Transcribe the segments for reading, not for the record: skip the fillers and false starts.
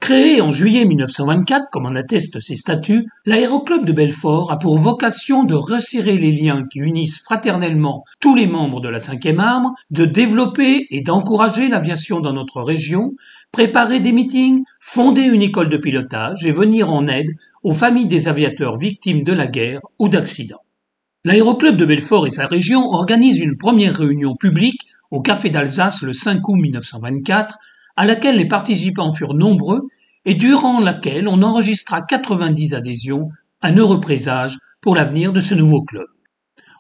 Créé en juillet 1924, comme en attestent ses statuts, l'Aéroclub de Belfort a pour vocation de resserrer les liens qui unissent fraternellement tous les membres de la 5e arme, de développer et d'encourager l'aviation dans notre région, préparer des meetings, fonder une école de pilotage et venir en aide aux familles des aviateurs victimes de la guerre ou d'accidents. L'Aéroclub de Belfort et sa région organisent une première réunion publique au Café d'Alsace le 5 août 1924, à laquelle les participants furent nombreux et durant laquelle on enregistra 90 adhésions, un heureux présage pour l'avenir de ce nouveau club.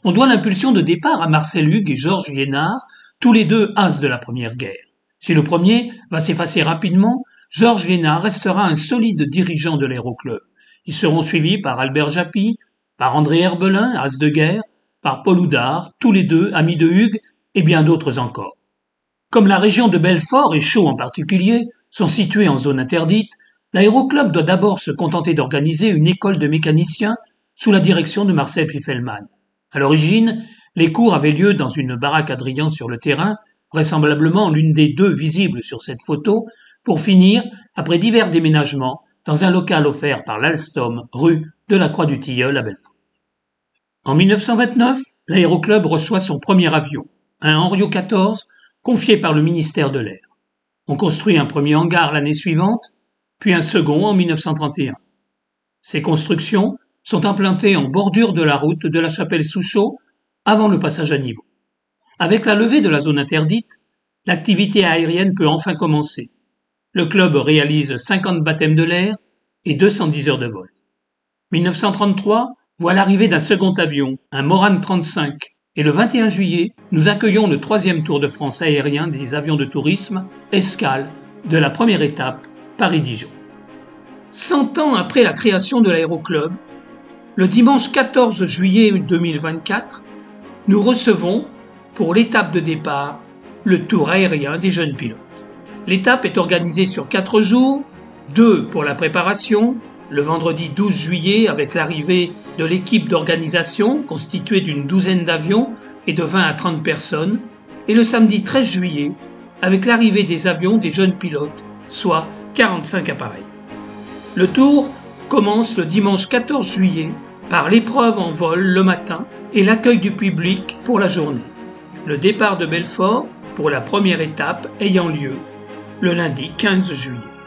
On doit l'impulsion de départ à Marcel Hugues et Georges Liénard, tous les deux as de la Première Guerre. Si le premier va s'effacer rapidement, Georges Liénard restera un solide dirigeant de l'Aéroclub. Ils seront suivis par Albert Japy, par André Herbelin, as de guerre, par Paul Houdard, tous les deux amis de Hugues, et bien d'autres encore. Comme la région de Belfort et Chaux en particulier sont situées en zone interdite, l'Aéroclub doit d'abord se contenter d'organiser une école de mécaniciens sous la direction de Marcel Pfiffelmann. À l'origine, les cours avaient lieu dans une baraque Adrian sur le terrain, vraisemblablement l'une des deux visibles sur cette photo, pour finir, après divers déménagements, dans un local offert par l'Alstom, rue de la Croix-du-Tilleul à Belfort. En 1929, l'Aéroclub reçoit son premier avion, un Henriot 14, confié par le ministère de l'Air. On construit un premier hangar l'année suivante, puis un second en 1931. Ces constructions sont implantées en bordure de la route de la Chapelle-sous-Chaux avant le passage à niveau. Avec la levée de la zone interdite, l'activité aérienne peut enfin commencer. Le club réalise 50 baptêmes de l'air et 210 heures de vol. 1933 voit l'arrivée d'un second avion, un Morane 35, et le 21 juillet, nous accueillons le 3e Tour de France aérien des avions de tourisme, escale, de la première étape, Paris-Dijon. 100 ans après la création de l'Aéroclub, le dimanche 14 juillet 2024, nous recevons, pour l'étape de départ, le Tour aérien des jeunes pilotes. L'étape est organisée sur 4 jours, 2 pour la préparation, le vendredi 12 juillet avec l'arrivée de l'équipe d'organisation constituée d'une douzaine d'avions et de 20 à 30 personnes, et le samedi 13 juillet avec l'arrivée des avions des jeunes pilotes, soit 45 appareils. Le tour commence le dimanche 14 juillet par l'épreuve en vol le matin et l'accueil du public pour la journée. Le départ de Belfort pour la première étape ayant lieu le lundi 15 juillet.